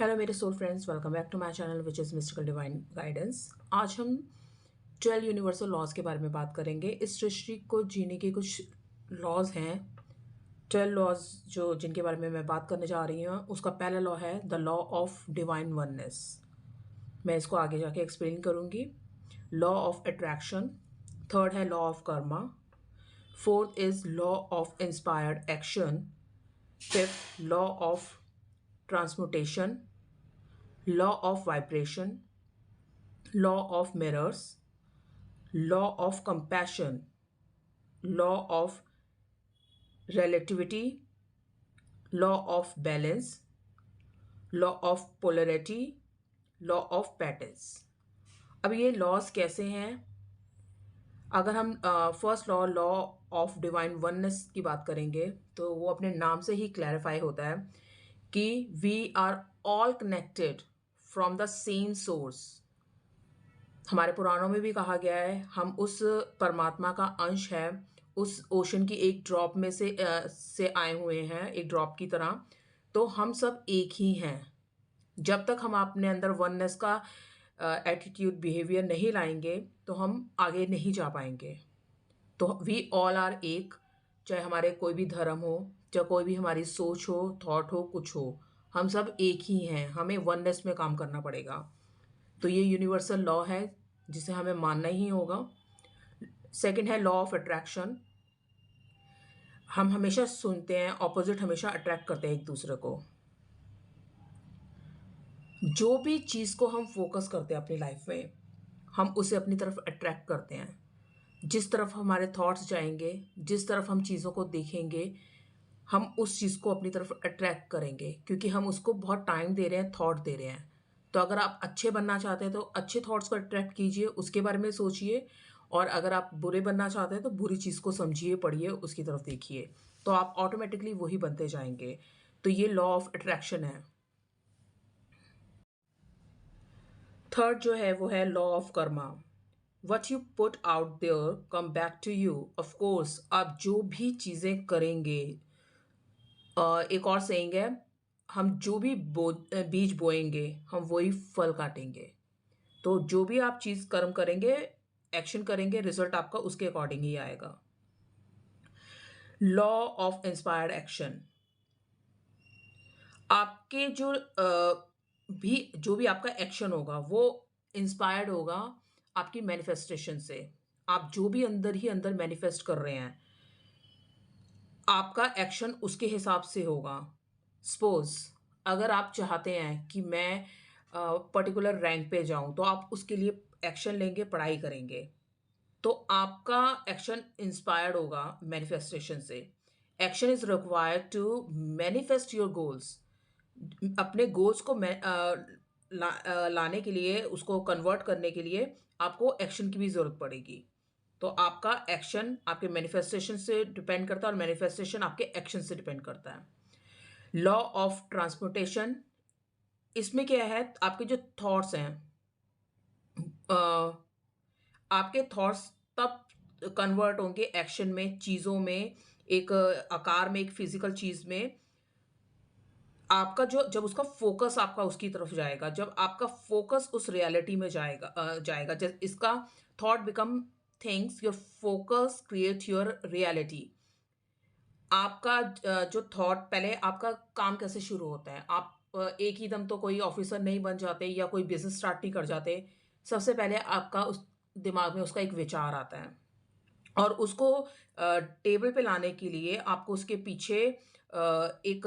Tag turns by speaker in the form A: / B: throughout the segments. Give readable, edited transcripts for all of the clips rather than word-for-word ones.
A: Hello मेरे soul friends, welcome back to my channel which is mystical divine guidance. आज हम 12 universal laws के बारे में बात करेंगे। इस सृष्टि को जीने के कुछ लॉज हैं। 12 लॉज जो जिनके बारे में मैं बात करने जा रही हूँ, उसका पहला लॉ है the law of divine oneness. मैं इसको आगे जाके एक्सप्लेन करूँगी। लॉ ऑफ अट्रैक्शन, थर्ड है law of karma, fourth is law of inspired action, fifth law of transmutation, law of vibration, law of mirrors, law of compassion, law of relativity, law of balance, law of polarity, law of patterns। अब ये laws कैसे हैं? अगर हम first law law of divine oneness की बात करेंगे तो वो अपने नाम से ही क्लैरिफाई होता है कि we are all connected from the same source. हमारे पुराणों में भी कहा गया है हम उस परमात्मा का अंश है, उस ओशन की एक ड्रॉप में से आए हुए हैं, एक ड्रॉप की तरह। तो हम सब एक ही हैं। जब तक हम अपने अंदर वननेस का एटीट्यूड बिहेवियर नहीं लाएंगे तो हम आगे नहीं जा पाएंगे। तो वी ऑल आर एक, चाहे हमारे कोई भी धर्म हो, चाहे कोई भी हमारी सोच हो, थॉट हो, कुछ हो, हम सब एक ही हैं। हमें वननेस में काम करना पड़ेगा। तो ये यूनिवर्सल लॉ है जिसे हमें मानना ही होगा। सेकंड है लॉ ऑफ अट्रैक्शन। हम हमेशा सुनते हैं ऑपोजिट हमेशा अट्रैक्ट करते हैं एक दूसरे को। जो भी चीज़ को हम फोकस करते हैं अपनी लाइफ में, हम उसे अपनी तरफ अट्रैक्ट करते हैं। जिस तरफ हमारे थॉट्स जाएंगे, जिस तरफ हम चीज़ों को देखेंगे, हम उस चीज़ को अपनी तरफ अट्रैक्ट करेंगे, क्योंकि हम उसको बहुत टाइम दे रहे हैं, थॉट दे रहे हैं। तो अगर आप अच्छे बनना चाहते हैं तो अच्छे थॉट्स को अट्रैक्ट कीजिए, उसके बारे में सोचिए। और अगर आप बुरे बनना चाहते हैं तो बुरी चीज़ को समझिए, पढ़िए, उसकी तरफ देखिए। तो आप ऑटोमेटिकली वही बनते जाएंगे। तो ये लॉ ऑफ अट्रैक्शन है। थर्ड जो है वो है law of karma. What you put out there come back to you. Of course आप जो भी चीज़ें करेंगे, एक और सेइंग है, हम जो भी बीज बोएंगे हम वही फल काटेंगे। तो जो भी आप चीज़ कर्म करेंगे, एक्शन करेंगे, रिजल्ट आपका उसके अकॉर्डिंग ही आएगा। लॉ ऑफ इंस्पायर्ड एक्शन, आपके जो भी आपका एक्शन होगा वो इंस्पायर्ड होगा आपकी मैनिफेस्टेशन से। आप जो भी अंदर ही अंदर मैनिफेस्ट कर रहे हैं, आपका एक्शन उसके हिसाब से होगा। सपोज अगर आप चाहते हैं कि मैं पर्टिकुलर रैंक पे जाऊं, तो आप उसके लिए एक्शन लेंगे, पढ़ाई करेंगे। तो आपका एक्शन इंस्पायर्ड होगा मैनिफेस्टेशन से। Action is required to manifest your goals. अपने गोल्स को लाने के लिए, उसको कन्वर्ट करने के लिए आपको एक्शन की भी ज़रूरत पड़ेगी। तो आपका एक्शन आपके मैनिफेस्टेशन से डिपेंड करता है और मैनिफेस्टेशन आपके एक्शन से डिपेंड करता है। लॉ ऑफ ट्रांसपोर्टेशन, इसमें क्या है, आपके जो थॉट्स हैं, अ, आपके थॉट्स तब कन्वर्ट होंगे एक्शन में, चीज़ों में, एक आकार में, एक फिजिकल चीज़ में। आपका जो जब उसका फोकस आपका उसकी तरफ जाएगा, जब आपका फोकस उस रियलिटी में जाएगा, जब इसका thought become things, your focus create your reality. आपका जो थॉट, पहले आपका काम कैसे शुरू होता है, आप एक ही दम तो कोई ऑफिसर नहीं बन जाते या कोई बिजनेस स्टार्ट नहीं कर जाते। सबसे पहले आपका उस दिमाग में उसका एक विचार आता है, और उसको टेबल पे लाने के लिए आपको उसके पीछे एक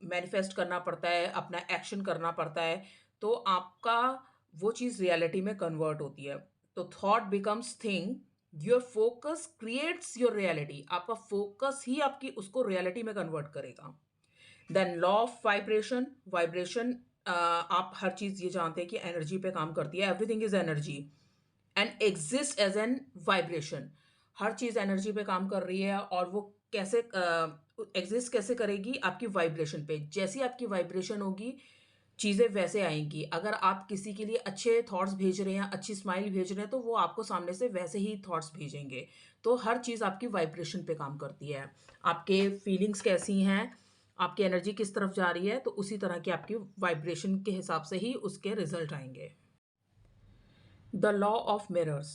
A: मैनिफेस्ट करना पड़ता है, अपना एक्शन करना पड़ता है। तो आपका वो चीज़ रियलिटी में कन्वर्ट होती है। तो thought becomes thing, your focus creates your reality. आपका फोकस ही आपकी उसको रियलिटी में कन्वर्ट करेगा। Then law of vibration. Vibration, आप हर चीज़ ये जानते हैं कि एनर्जी पे काम करती है। Everything is energy and exist as an vibration. हर चीज़ एनर्जी पे काम कर रही है, और वो कैसे एग्जिस्ट कैसे करेगी, आपकी वाइब्रेशन पे। जैसी आपकी वाइब्रेशन होगी, चीज़ें वैसे आएंगी। अगर आप किसी के लिए अच्छे थॉट्स भेज रहे हैं, अच्छी स्माइल भेज रहे हैं, तो वो आपको सामने से वैसे ही थॉट्स भेजेंगे। तो हर चीज़ आपकी वाइब्रेशन पे काम करती है। आपके फीलिंग्स कैसी हैं, आपकी एनर्जी किस तरफ जा रही है तो उसी तरह की आपकी वाइब्रेशन के हिसाब से ही उसके रिजल्ट आएंगे। द लॉ ऑफ मिरर्स,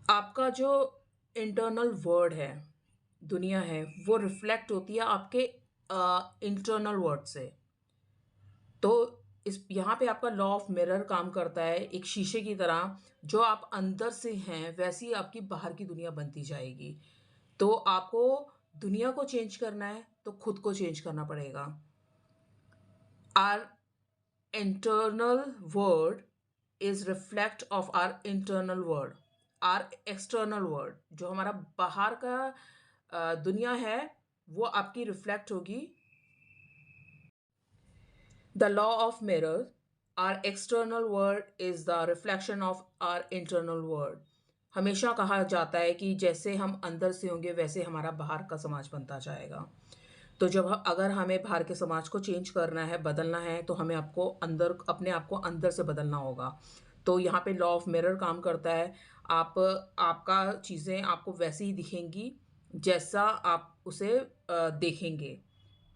A: आपका जो इंटरनल वर्ड है, दुनिया है, वो रिफ्लेक्ट होती है आपके इंटरनल वर्ड से। तो इस यहाँ पे आपका लॉ ऑफ मिरर काम करता है एक शीशे की तरह। जो आप अंदर से हैं वैसी आपकी बाहर की दुनिया बनती जाएगी। तो आपको दुनिया को चेंज करना है तो खुद को चेंज करना पड़ेगा। Our internal word is reflect of our internal word, our external word, जो हमारा बाहर का दुनिया है वो आपकी रिफ्लेक्ट होगी। The law of mirror, our external word is the reflection of our internal word। हमेशा कहा जाता है कि जैसे हम अंदर से होंगे वैसे हमारा बाहर का समाज बनता जाएगा। तो अगर हमें बाहर के समाज को चेंज करना है, बदलना है, तो हमें आपको अंदर अपने आप को अंदर से बदलना होगा। तो यहाँ पे लॉ ऑफ मिरर काम करता है। आपका चीज़ें आपको वैसे ही दिखेंगी जैसा आप उसे देखेंगे।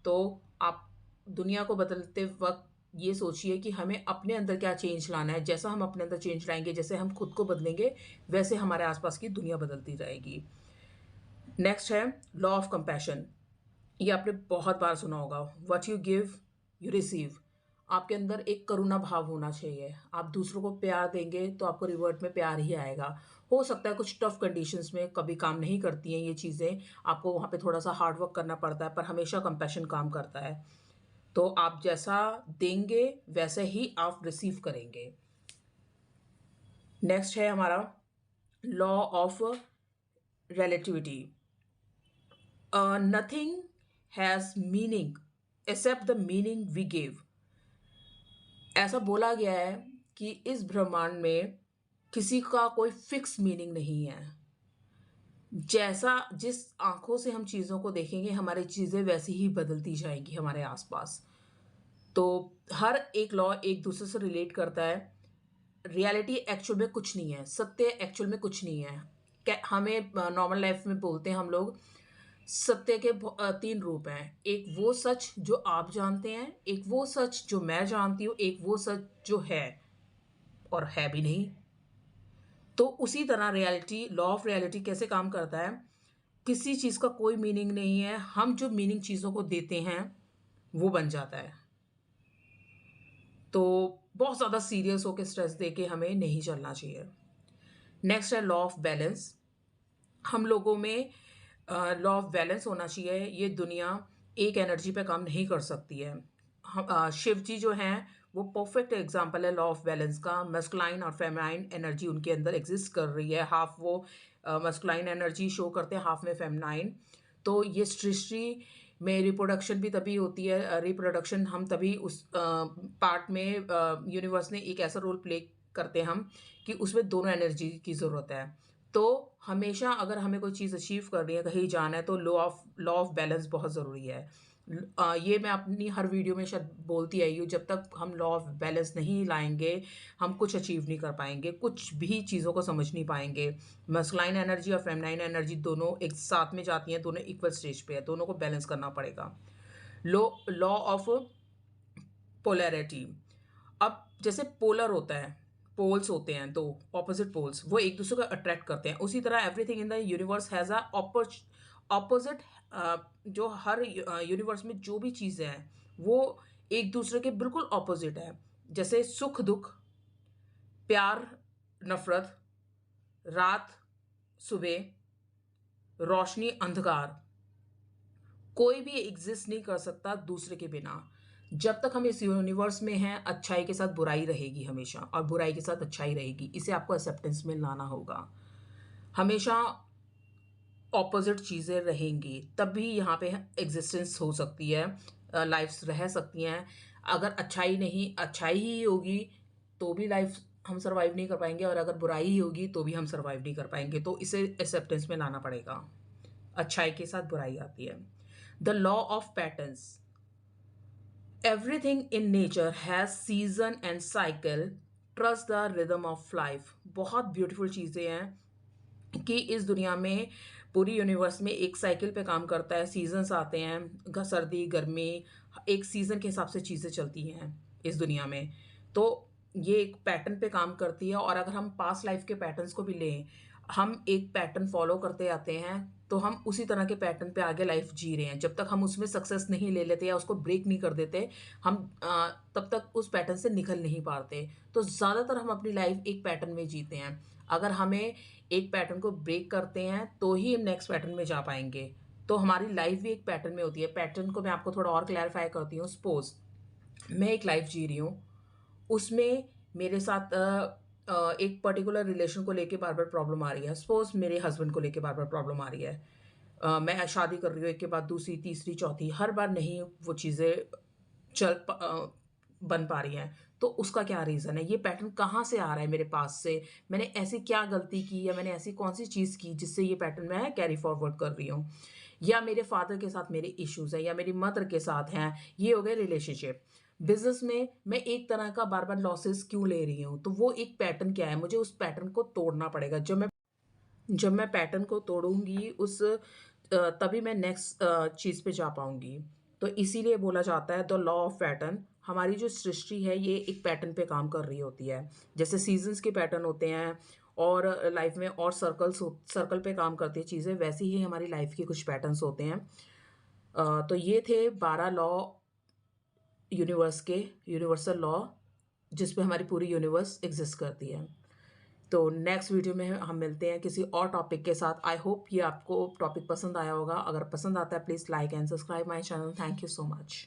A: तो आप दुनिया को बदलते वक्त ये सोचिए कि हमें अपने अंदर क्या चेंज लाना है। जैसा हम अपने अंदर चेंज लाएंगे, जैसे हम खुद को बदलेंगे, वैसे हमारे आसपास की दुनिया बदलती जाएगी। नेक्स्ट है लॉ ऑफ कंपैशन। ये आपने बहुत बार सुना होगा, what you give you receive. आपके अंदर एक करुणा भाव होना चाहिए। आप दूसरों को प्यार देंगे तो आपको रिवर्ट में प्यार ही आएगा। हो सकता है कुछ टफ कंडीशंस में कभी काम नहीं करती हैं ये चीज़ें, आपको वहाँ पे थोड़ा सा हार्ड वर्क करना पड़ता है, पर हमेशा कंपैशन काम करता है। तो आप जैसा देंगे वैसे ही आप रिसीव करेंगे। नेक्स्ट है हमारा law of relativity. Nothing has meaning except the meaning we give. ऐसा बोला गया है कि इस ब्रह्मांड में किसी का कोई फिक्स मीनिंग नहीं है। जैसा जिस आंखों से हम चीज़ों को देखेंगे हमारी चीज़ें वैसी ही बदलती जाएंगी हमारे आसपास। तो हर एक लॉ एक दूसरे से रिलेट करता है। रियलिटी एक्चुअल में कुछ नहीं है, सत्य एक्चुअल में कुछ नहीं है। हमें नॉर्मल लाइफ में बोलते हैं हम लोग, सत्य के तीन रूप हैं। एक वो सच जो आप जानते हैं, एक वो सच जो मैं जानती हूँ, एक वो सच जो है और है भी नहीं। तो उसी तरह रियलिटी, लॉ ऑफ रियलिटी कैसे काम करता है, किसी चीज़ का कोई मीनिंग नहीं है, हम जो मीनिंग चीज़ों को देते हैं वो बन जाता है। तो बहुत ज़्यादा सीरियस होकर स्ट्रेस दे के हमें नहीं चलना चाहिए। नेक्स्ट है लॉ ऑफ बैलेंस। हम लोगों में लॉ ऑफ बैलेंस होना चाहिए। ये दुनिया एक एनर्जी पे काम नहीं कर सकती है। शिव जी जो हैं वो परफेक्ट एग्जांपल है लॉ ऑफ बैलेंस का। मस्कुलाइन और फेमिनाइन एनर्जी उनके अंदर एग्जिस्ट कर रही है। हाफ वो मस्कुलाइन एनर्जी शो करते हैं, हाफ में फेमिनाइन। तो ये सृष्टि में रिप्रोडक्शन भी तभी होती है, रिप्रोडक्शन हम तभी उस पार्ट में यूनिवर्स ने एक ऐसा रोल प्ले करते हैं हम कि उसमें दोनों एनर्जी की ज़रूरत है। तो हमेशा अगर हमें कोई चीज़ अचीव करनी है, कहीं जाना है, तो लॉ ऑफ बैलेंस बहुत ज़रूरी है। ये मैं अपनी हर वीडियो में शायद बोलती आई हूँ, जब तक हम लॉ ऑफ बैलेंस नहीं लाएंगे हम कुछ अचीव नहीं कर पाएंगे, कुछ भी चीज़ों को समझ नहीं पाएंगे। मस्कुलाइन एनर्जी और फेमिनाइन एनर्जी दोनों एक साथ में जाती हैं, दोनों इक्वल स्टेज पे है, दोनों को बैलेंस करना पड़ेगा। Law of polarity. अब जैसे पोलर होता है, पोल्स होते हैं, दो ऑपोजिट पोल्स, वो एक दूसरे को अट्रैक्ट करते हैं। उसी तरह everything in the universe has a opposite. जो हर यूनिवर्स में जो भी चीज़ें हैं वो एक दूसरे के बिल्कुल ऑपोजिट है। जैसे सुख दुख, प्यार नफरत, रात सुबह, रोशनी अंधकार, कोई भी एग्जिस्ट नहीं कर सकता दूसरे के बिना। जब तक हम इस यूनिवर्स में हैं अच्छाई के साथ बुराई रहेगी हमेशा, और बुराई के साथ अच्छाई रहेगी। इसे आपको एक्सेप्टेंस में लाना होगा। हमेशा ऑपोजिट चीज़ें रहेंगी तभी यहाँ पे एग्जिस्टेंस हो सकती है, लाइफ्स रह सकती हैं। अगर अच्छाई ही होगी तो भी लाइफ हम सर्वाइव नहीं कर पाएंगे, और अगर बुराई ही होगी तो भी हम सर्वाइव नहीं कर पाएंगे। तो इसे एक्सेप्टेंस में लाना पड़ेगा। अच्छाई के साथ बुराई आती है। The law of patterns. Everything in nature has season and cycle, trust the rhythm of life. बहुत ब्यूटीफुल चीज़ें हैं कि इस दुनिया में पूरी यूनिवर्स में एक साइकिल पे काम करता है, सीज़न्स आते हैं, सर्दी, गर्मी, एक सीज़न के हिसाब से चीज़ें चलती हैं इस दुनिया में। तो ये एक पैटर्न पे काम करती है और अगर हम पास्ट लाइफ़ के पैटर्न्स को भी लें, हम एक पैटर्न फ़ॉलो करते आते हैं, तो हम उसी तरह के पैटर्न पे आगे लाइफ़ जी रहे हैं। जब तक हम उसमें सक्सेस नहीं ले लेते या उसको ब्रेक नहीं कर देते, हम तब तक उस पैटर्न से निकल नहीं पाते। तो ज़्यादातर हम अपनी लाइफ़ एक पैटर्न में जीते हैं। अगर हमें एक पैटर्न को ब्रेक करते हैं, तो ही हम नेक्स्ट पैटर्न में जा पाएँगे। तो हमारी लाइफ़ भी एक पैटर्न में होती है। पैटर्न को मैं आपको थोड़ा और क्लैरिफ़ाई करती हूँ। सपोज़ मैं एक लाइफ़ जी रही हूँ, उसमें मेरे साथ एक पर्टिकुलर रिलेशन को लेके बार-बार प्रॉब्लम आ रही है। सपोज़ मेरे हस्बैंड को लेके बार-बार प्रॉब्लम आ रही है। मैं शादी कर रही हूँ, एक के बाद दूसरी, तीसरी, चौथी, हर बार नहीं वो चीज़ें बन पा रही हैं। तो उसका क्या रीज़न है? ये पैटर्न कहाँ से आ रहा है मेरे पास से? मैंने ऐसी क्या गलती की या मैंने ऐसी कौन-सी चीज़ की जिससे ये पैटर्न मैं कैरी फॉरवर्ड कर रही हूँ? या मेरे फादर के साथ मेरे इश्यूज़ हैं या मेरी मदर के साथ हैं, ये हो गए रिलेशनशिप। बिज़नेस में मैं एक तरह का बार-बार लॉसेस क्यों ले रही हूँ? तो वो एक पैटर्न क्या है? मुझे उस पैटर्न को तोड़ना पड़ेगा। जब मैं पैटर्न को तोड़ूँगी तभी मैं नेक्स्ट चीज़ पे जा पाऊँगी। तो इसीलिए बोला जाता है द लॉ ऑफ पैटर्न। हमारी जो सृष्टि है ये एक पैटर्न पे काम कर रही होती है। जैसे सीज़न्स के पैटर्न होते हैं और लाइफ़ में और सर्कल पे काम करती है चीज़ें, वैसे ही हमारी लाइफ़ के कुछ पैटर्न्स होते हैं। तो ये थे 12 लॉ यूनिवर्स के, यूनिवर्सल लॉ जिस पे हमारी पूरी यूनिवर्स एग्ज़िस्ट करती है। तो नेक्स्ट वीडियो में हम मिलते हैं किसी और टॉपिक के साथ। आई होप ये आपको टॉपिक पसंद आया होगा। अगर पसंद आता है please like and subscribe my channel. Thank you so much.